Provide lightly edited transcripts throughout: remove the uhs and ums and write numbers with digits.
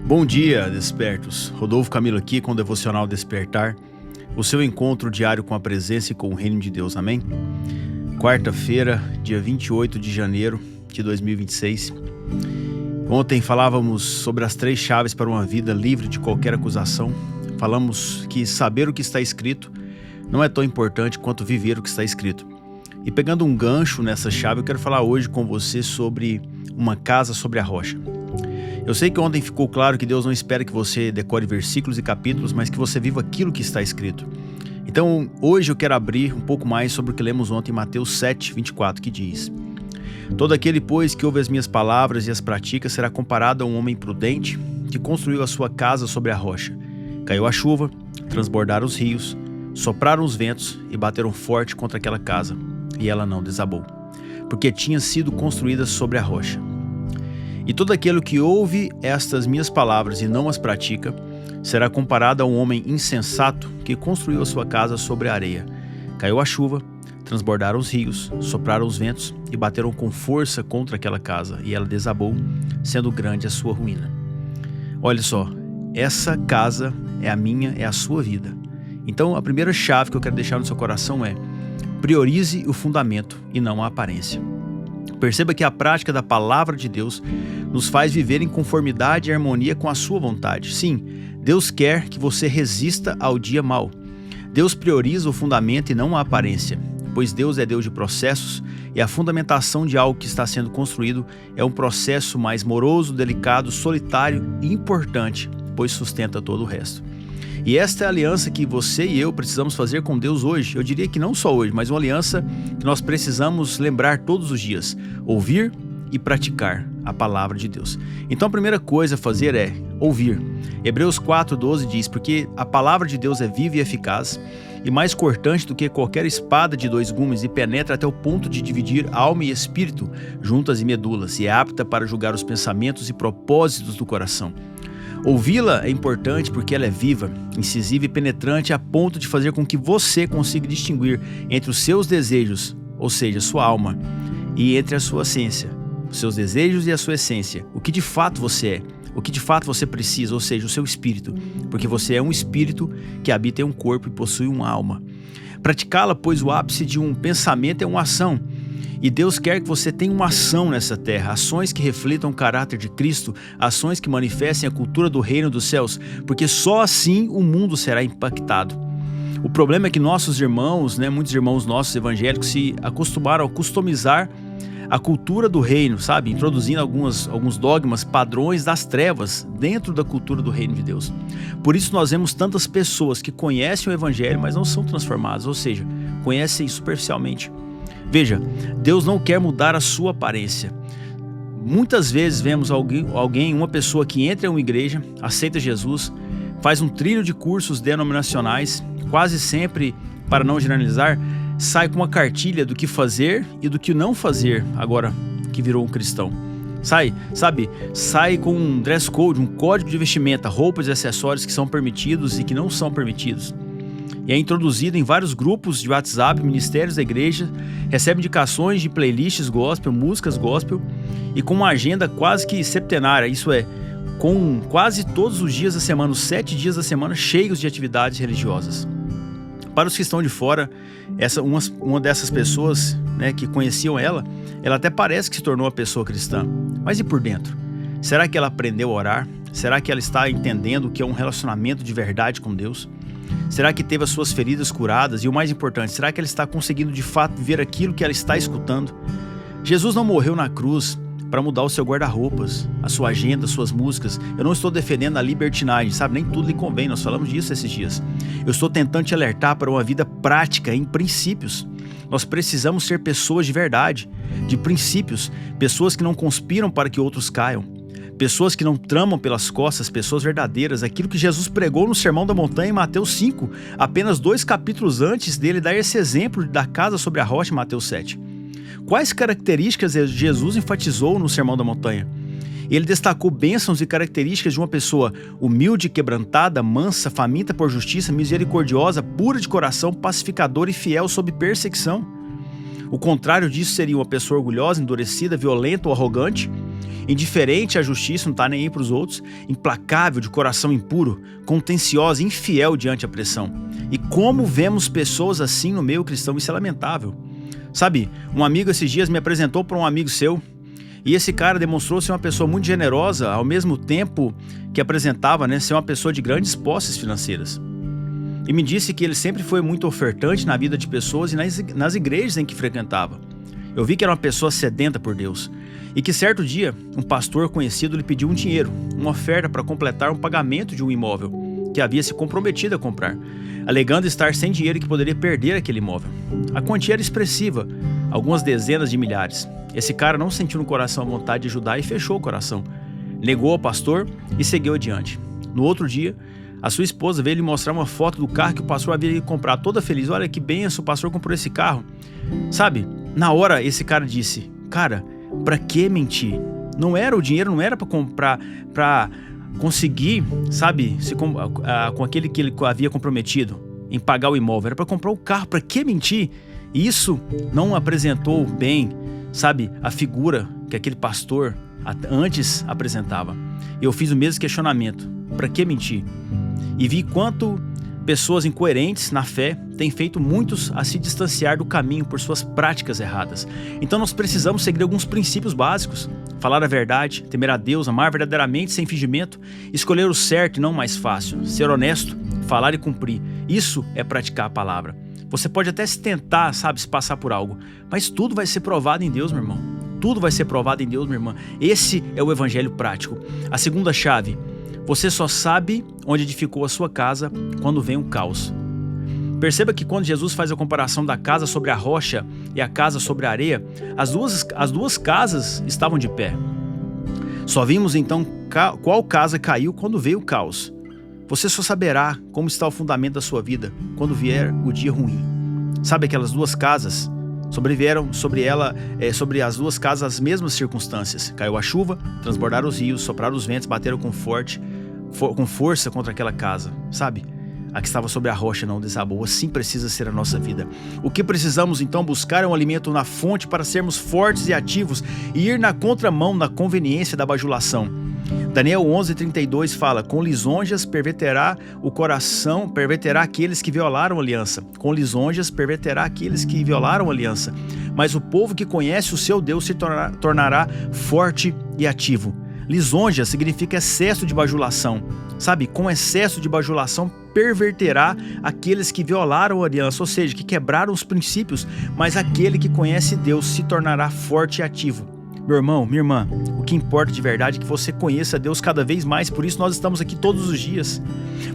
Bom dia, despertos. Rodolfo Camilo aqui com o Devocional Despertar, o seu encontro diário com a presença e com o reino de Deus, amém? Quarta-feira, dia 28 de janeiro de 2026. Ontem falávamos sobre as 3 chaves para uma vida livre de qualquer acusação. Falamos que saber o que está escrito não é tão importante quanto viver o que está escrito. E pegando um gancho nessa chave, eu quero falar hoje com você sobre uma casa sobre a rocha. Eu sei que ontem ficou claro que Deus não espera que você decore versículos e capítulos, mas que você viva aquilo que está escrito. Então, hoje eu quero abrir um pouco mais sobre o que lemos ontem em Mateus 7, 24, que diz: Todo aquele, pois, que ouve as minhas palavras e as pratica, será comparado a um homem prudente que construiu a sua casa sobre a rocha. Caiu a chuva, transbordaram os rios, sopraram os ventos e bateram forte contra aquela casa, e ela não desabou, porque tinha sido construída sobre a rocha. E todo aquele que ouve estas minhas palavras e não as pratica, será comparado a um homem insensato que construiu a sua casa sobre a areia. Caiu a chuva, transbordaram os rios, sopraram os ventos e bateram com força contra aquela casa, e ela desabou, sendo grande a sua ruína. Olha só, essa casa é a minha, é a sua vida. Então a primeira chave que eu quero deixar no seu coração é: priorize o fundamento e não a aparência. Perceba que a prática da palavra de Deus nos faz viver em conformidade e harmonia com a sua vontade. Sim, Deus quer que você resista ao dia mau. Deus prioriza o fundamento e não a aparência, pois Deus é Deus de processos e a fundamentação de algo que está sendo construído é um processo mais moroso, delicado, solitário e importante, pois sustenta todo o resto. E esta é a aliança que você e eu precisamos fazer com Deus hoje. Eu diria que não só hoje, mas uma aliança que nós precisamos lembrar todos os dias: ouvir e praticar a palavra de Deus. Então a primeira coisa a fazer é ouvir. Hebreus 4:12 diz: Porque a palavra de Deus é viva e eficaz, e mais cortante do que qualquer espada de 2 gumes, e penetra até o ponto de dividir alma e espírito, juntas e medulas, e é apta para julgar os pensamentos e propósitos do coração. Ouvi-la é importante porque ela é viva, incisiva e penetrante a ponto de fazer com que você consiga distinguir entre os seus desejos, ou seja, sua alma, e entre a sua essência, os seus desejos e a sua essência, o que de fato você é, o que de fato você precisa, ou seja, o seu espírito, porque você é um espírito que habita em um corpo e possui uma alma. Praticá-la, pois o ápice de um pensamento é uma ação. E Deus quer que você tenha uma ação nessa terra, ações que reflitam o caráter de Cristo, ações que manifestem a cultura do reino dos céus, porque só assim o mundo será impactado. O problema é que nossos irmãos, muitos irmãos nossos evangélicos se acostumaram a customizar a cultura do reino, sabe? Introduzindo alguns dogmas, padrões das trevas dentro da cultura do reino de Deus. Por isso nós vemos tantas pessoas que conhecem o evangelho, mas não são transformadas, ou seja, conhecem superficialmente. Veja, Deus não quer mudar a sua aparência. Muitas vezes vemos uma pessoa que entra em uma igreja, aceita Jesus, faz um trilho de cursos denominacionais, quase sempre, para não generalizar, sai com uma cartilha do que fazer e do que não fazer agora que virou um cristão. Sai com um dress code, um código de vestimenta, roupas e acessórios que são permitidos e que não são permitidos. E é introduzido em vários grupos de WhatsApp, ministérios da igreja, recebe indicações de playlists gospel, músicas gospel, e com uma agenda quase que septenária, isso é, com quase todos os dias da semana, os 7 dias da semana, cheios de atividades religiosas. Para os que estão de fora, uma dessas pessoas que conheciam ela até parece que se tornou uma pessoa cristã, mas e por dentro? Será que ela aprendeu a orar? Será que ela está entendendo o que é um relacionamento de verdade com Deus? Será que teve as suas feridas curadas? E o mais importante, será que ela está conseguindo de fato ver aquilo que ela está escutando? Jesus não morreu na cruz para mudar o seu guarda-roupas, a sua agenda, as suas músicas. Eu não estou defendendo a libertinagem, nem tudo lhe convém, nós falamos disso esses dias. Eu estou tentando te alertar para uma vida prática em princípios. Nós precisamos ser pessoas de verdade, de princípios, pessoas que não conspiram para que outros caiam. Pessoas que não tramam pelas costas, pessoas verdadeiras, aquilo que Jesus pregou no Sermão da Montanha em Mateus 5, apenas 2 capítulos antes dele dar esse exemplo da casa sobre a rocha em Mateus 7. Quais características Jesus enfatizou no Sermão da Montanha? Ele destacou bênçãos e características de uma pessoa humilde, quebrantada, mansa, faminta por justiça, misericordiosa, pura de coração, pacificadora e fiel sob perseguição. O contrário disso seria uma pessoa orgulhosa, endurecida, violenta ou arrogante. indiferente à justiça, não está nem aí para os outros, implacável, de coração impuro, contenciosa, infiel diante da pressão. E como vemos pessoas assim no meio cristão, isso é lamentável. Sabe, um amigo esses dias me apresentou para um amigo seu, e esse cara demonstrou ser uma pessoa muito generosa, ao mesmo tempo que apresentava, ser uma pessoa de grandes posses financeiras. E me disse que ele sempre foi muito ofertante na vida de pessoas e nas igrejas em que frequentava. Eu vi que era uma pessoa sedenta por Deus. E que certo dia, um pastor conhecido lhe pediu um dinheiro, uma oferta para completar um pagamento de um imóvel que havia se comprometido a comprar, alegando estar sem dinheiro e que poderia perder aquele imóvel. A quantia era expressiva, algumas dezenas de milhares. Esse cara não sentiu no coração a vontade de ajudar e fechou o coração. Negou ao pastor e seguiu adiante. No outro dia, a sua esposa veio lhe mostrar uma foto do carro que o pastor havia comprado, toda feliz. Olha que benção, o pastor comprou esse carro. Sabe, na hora esse cara disse, cara, pra que mentir? Não era o dinheiro, não era pra comprar, pra conseguir, sabe, com aquele que ele havia comprometido em pagar o imóvel. Era pra comprar o carro, pra que mentir? Isso não apresentou bem, sabe, a figura que aquele pastor antes apresentava. Eu fiz o mesmo questionamento, pra que mentir? E vi quanto pessoas incoerentes na fé têm feito muitos a se distanciar do caminho por suas práticas erradas. Então nós precisamos seguir alguns princípios básicos. Falar a verdade, temer a Deus, amar verdadeiramente sem fingimento, escolher o certo e não o mais fácil, ser honesto, falar e cumprir. Isso é praticar a palavra. Você pode até se tentar, sabe, se passar por algo, mas tudo vai ser provado em Deus, meu irmão. Tudo vai ser provado em Deus, minha irmã. Esse é o evangelho prático. A segunda chave: você só sabe onde edificou a sua casa quando vem um caos. Perceba que quando Jesus faz a comparação da casa sobre a rocha e a casa sobre a areia, as duas casas estavam de pé. Só vimos então qual casa caiu quando veio o caos. Você só saberá como está o fundamento da sua vida quando vier o dia ruim. Sabe aquelas duas casas? Sobrevieram sobre as duas casas as mesmas circunstâncias. Caiu a chuva, transbordaram os rios, sopraram os ventos, bateram com força contra aquela casa, sabe? A que estava sobre a rocha não desabou. Assim precisa ser a nossa vida. O que precisamos então buscar é um alimento na fonte para sermos fortes e ativos e ir na contramão da conveniência da bajulação. Daniel 11:32 fala: com lisonjas perverterá o coração, perverterá aqueles que violaram a aliança. Com lisonjas perverterá aqueles que violaram a aliança. Mas o povo que conhece o seu Deus se tornará forte e ativo. Lisonja significa excesso de bajulação. Sabe, com excesso de bajulação perverterá aqueles que violaram a aliança, ou seja, que quebraram os princípios, mas aquele que conhece Deus se tornará forte e ativo. Meu irmão, minha irmã, o que importa de verdade é que você conheça Deus cada vez mais, por isso nós estamos aqui todos os dias.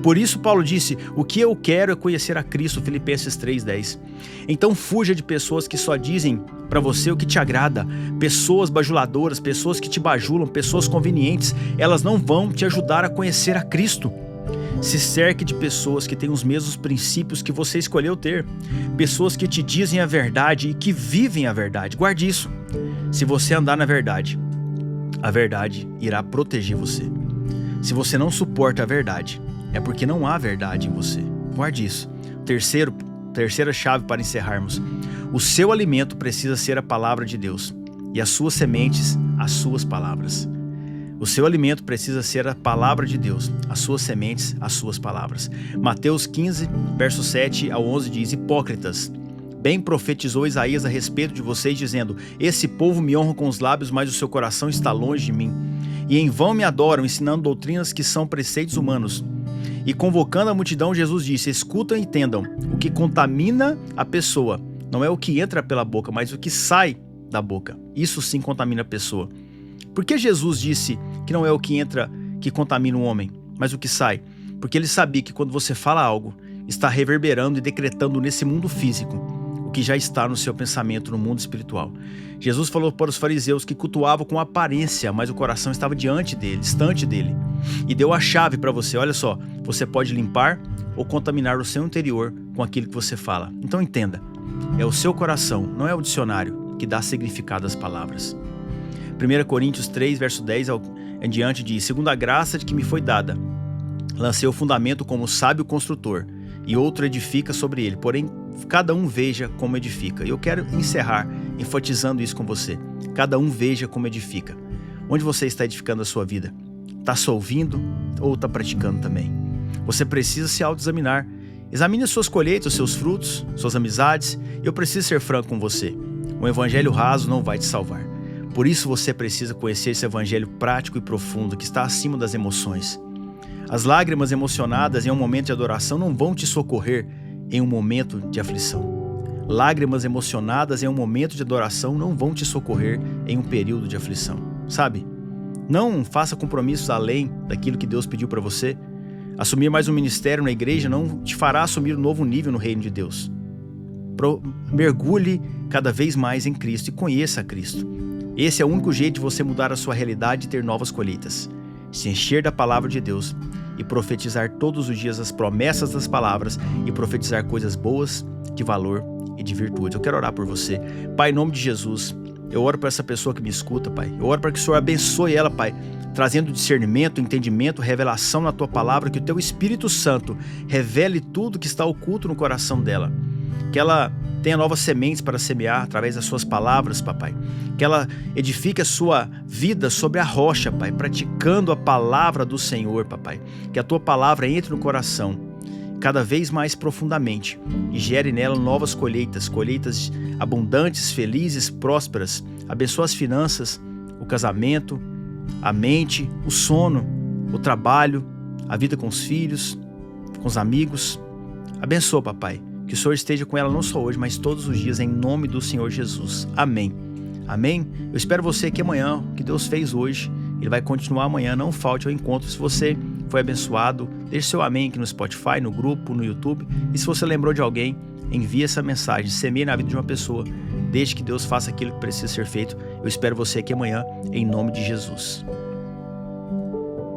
Por isso Paulo disse, o que eu quero é conhecer a Cristo, Filipenses 3:10. Então fuja de pessoas que só dizem para você o que te agrada, pessoas bajuladoras, pessoas que te bajulam, pessoas convenientes, elas não vão te ajudar a conhecer a Cristo. Se cerque de pessoas que têm os mesmos princípios que você escolheu ter, pessoas que te dizem a verdade e que vivem a verdade. Guarde isso. Se você andar na verdade, a verdade irá proteger você. Se você não suporta a verdade, é porque não há verdade em você. Guarde isso. Terceira chave para encerrarmos. O seu alimento precisa ser a palavra de Deus e as suas sementes, as suas palavras. O seu alimento precisa ser a palavra de Deus, as suas sementes, as suas palavras. Mateus 15, verso 7 ao 11 diz: hipócritas, bem profetizou Isaías a respeito de vocês, dizendo: esse povo me honra com os lábios, mas o seu coração está longe de mim. E em vão me adoram, ensinando doutrinas que são preceitos humanos. E convocando a multidão, Jesus disse: escutam e entendam, o que contamina a pessoa não é o que entra pela boca, mas o que sai da boca. Isso sim contamina a pessoa. Por que Jesus disse que não é o que entra que contamina o homem, mas o que sai? Porque ele sabia que quando você fala algo, está reverberando e decretando nesse mundo físico o que já está no seu pensamento no mundo espiritual. Jesus falou para os fariseus que cultuavam com aparência, mas o coração estava diante dele, distante dele. E deu a chave para você. Olha só, você pode limpar ou contaminar o seu interior com aquilo que você fala. Então entenda, é o seu coração, não é o dicionário, que dá significado às palavras. 1 Coríntios 3, verso 10 em diante diz: segundo a graça de que me foi dada, lancei o fundamento como sábio construtor, e outro edifica sobre ele, porém cada um veja como edifica. E eu quero encerrar enfatizando isso com você. Cada um veja como edifica. Onde você está edificando a sua vida? Está só ouvindo ou está praticando também? Você precisa se autoexaminar. Examine as suas colheitas, os seus frutos, suas amizades. E eu preciso ser franco com você. Um evangelho raso não vai te salvar. Por isso você precisa conhecer esse evangelho prático e profundo que está acima das emoções. As lágrimas emocionadas em um momento de adoração não vão te socorrer em um momento de aflição. Lágrimas emocionadas em um momento de adoração não vão te socorrer em um período de aflição. Sabe? Não faça compromissos além daquilo que Deus pediu para você. Assumir mais um ministério na igreja não te fará assumir um novo nível no reino de Deus. Mergulhe cada vez mais em Cristo e conheça a Cristo. Esse é o único jeito de você mudar a sua realidade e ter novas colheitas. Se encher da palavra de Deus e profetizar todos os dias as promessas das palavras e profetizar coisas boas, de valor e de virtude. Eu quero orar por você. Pai, em nome de Jesus, eu oro para essa pessoa que me escuta, Pai. Eu oro para que o Senhor abençoe ela, Pai, trazendo discernimento, entendimento, revelação na Tua palavra, que o Teu Espírito Santo revele tudo que está oculto no coração dela. Que ela tenha novas sementes para semear através das Suas palavras, Papai. Que ela edifique a sua vida sobre a rocha, Pai, praticando a palavra do Senhor, Papai. Que a Tua palavra entre no coração cada vez mais profundamente e gere nela novas colheitas, colheitas abundantes, felizes, prósperas. Abençoa as finanças, o casamento, a mente, o sono, o trabalho, a vida com os filhos, com os amigos. Abençoa, Papai, que o Senhor esteja com ela não só hoje, mas todos os dias, em nome do Senhor Jesus. Amém. Amém? Eu espero você aqui amanhã. O que Deus fez hoje, Ele vai continuar amanhã. Não falte ao encontro. Se você foi abençoado, deixe seu amém aqui no Spotify, no grupo, no YouTube. E se você lembrou de alguém, envie essa mensagem, semeie na vida de uma pessoa. Deixe que Deus faça aquilo que precisa ser feito. Eu espero você aqui amanhã, em nome de Jesus.